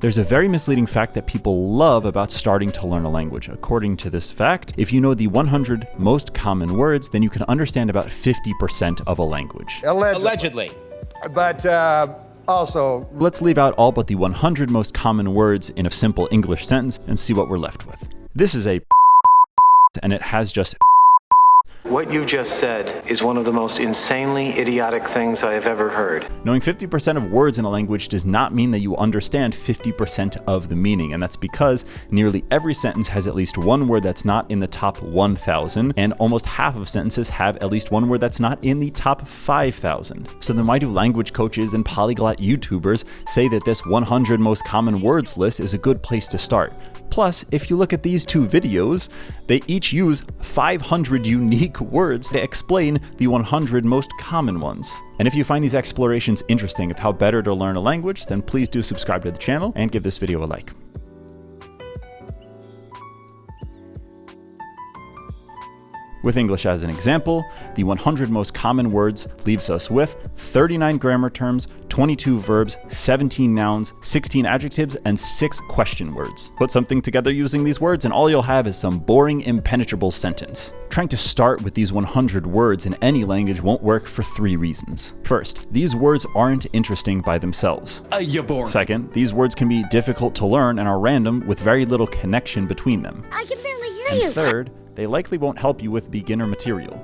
There's a very misleading fact that people love about starting to learn a language. According to this fact, if you know the 100 most common words, then you can understand about 50% of a language. Allegedly. But also, let's leave out all but the 100 most common words in a simple English sentence and see what we're left with. This is a and it has just. What you just said is one of the most insanely idiotic things I have ever heard. Knowing 50% of words in a language does not mean that you understand 50% of the meaning, and that's because nearly every sentence has at least one word that's not in the top 1,000, and almost half of sentences have at least one word that's not in the top 5,000. So then why do language coaches and polyglot YouTubers say that this 100 most common words list is a good place to start? Plus, if you look at these two videos, they each use 500 unique words to explain the 100 most common ones. And if you find these explorations interesting of how better to learn a language, then please do subscribe to the channel and give this video a like. With English as an example, the 100 most common words leaves us with 39 grammar terms, 22 verbs, 17 nouns, 16 adjectives, and 6 question words. Put something together using these words and all you'll have is some boring, impenetrable sentence. Trying to start with these 100 words in any language won't work for 3 reasons. First, these words aren't interesting by themselves. You're boring. Second, these words can be difficult to learn and are random with very little connection between them. I can barely hear you. And third, they likely won't help you with beginner material.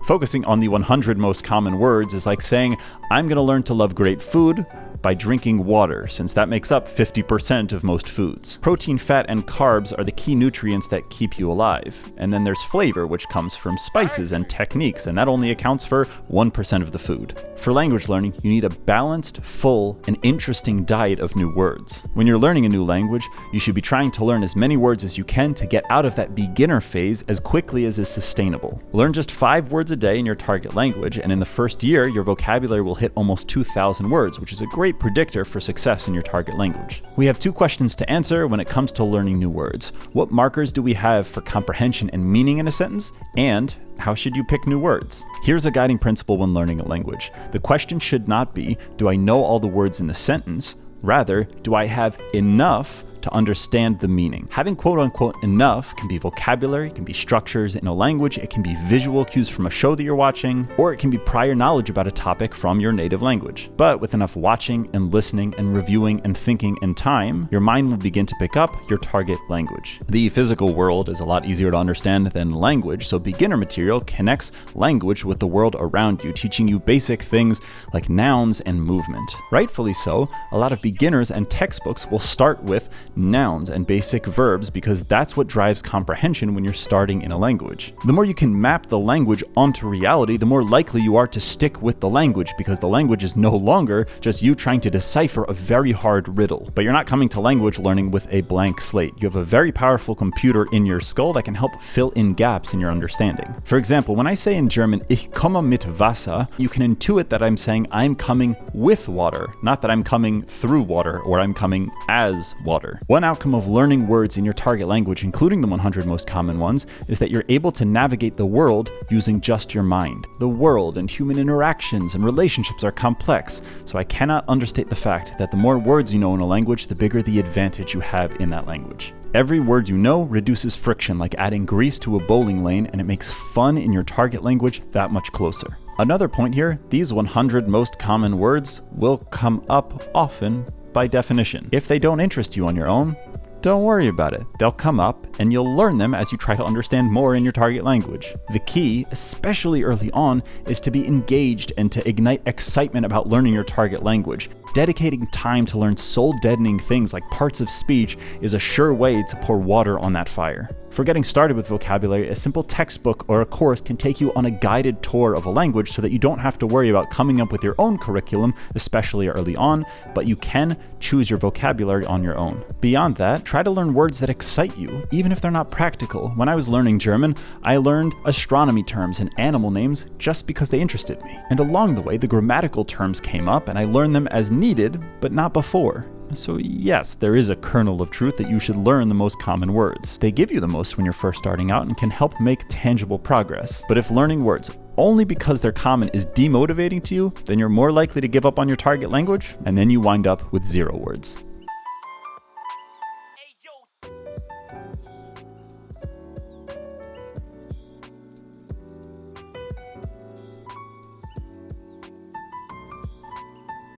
Focusing on the 100 most common words is like saying, I'm going to learn to love great food by drinking water, since that makes up 50% of most foods. Protein, fat, and carbs are the key nutrients that keep you alive. And then there's flavor, which comes from spices and techniques, and that only accounts for 1% of the food. For language learning, you need a balanced, full, and interesting diet of new words. When you're learning a new language, you should be trying to learn as many words as you can to get out of that beginner phase as quickly as is sustainable. Learn just 5 words a day in your target language, and in the first year, your vocabulary will hit almost 2,000 words, which is a great predictor for success in your target language. We have 2 questions to answer when it comes to learning new words. What markers do we have for comprehension and meaning in a sentence? And how should you pick new words? Here's a guiding principle when learning a language. The question should not be, do I know all the words in the sentence? Rather, do I have enough to understand the meaning? Having quote-unquote enough can be vocabulary, can be structures in a language, it can be visual cues from a show that you're watching, or it can be prior knowledge about a topic from your native language. But with enough watching and listening and reviewing and thinking and time, your mind will begin to pick up your target language. The physical world is a lot easier to understand than language, so beginner material connects language with the world around you, teaching you basic things like nouns and movement. Rightfully so, a lot of beginners and textbooks will start with nouns and basic verbs because that's what drives comprehension when you're starting in a language. The more you can map the language onto reality, the more likely you are to stick with the language because the language is no longer just you trying to decipher a very hard riddle. But you're not coming to language learning with a blank slate. You have a very powerful computer in your skull that can help fill in gaps in your understanding. For example, when I say in German, ich komme mit Wasser, you can intuit that I'm saying I'm coming with water, not that I'm coming through water or I'm coming as water. One outcome of learning words in your target language, including the 100 most common ones, is that you're able to navigate the world using just your mind. The world and human interactions and relationships are complex, so I cannot understate the fact that the more words you know in a language, the bigger the advantage you have in that language. Every word you know reduces friction, like adding grease to a bowling lane, and it makes fun in your target language that much closer. Another point here, these 100 most common words will come up often by definition. If they don't interest you on your own, don't worry about it. They'll come up and you'll learn them as you try to understand more in your target language. The key, especially early on, is to be engaged and to ignite excitement about learning your target language. Dedicating time to learn soul-deadening things like parts of speech is a sure way to pour water on that fire. For getting started with vocabulary, a simple textbook or a course can take you on a guided tour of a language so that you don't have to worry about coming up with your own curriculum, especially early on, but you can choose your vocabulary on your own. Beyond that, try to learn words that excite you, even if they're not practical. When I was learning German, I learned astronomy terms and animal names just because they interested me. And along the way, the grammatical terms came up and I learned them as needed, but not before. So yes, there is a kernel of truth that you should learn the most common words. They give you the most when you're first starting out and can help make tangible progress. But if learning words only because they're common is demotivating to you, then you're more likely to give up on your target language, and then you wind up with 0 words.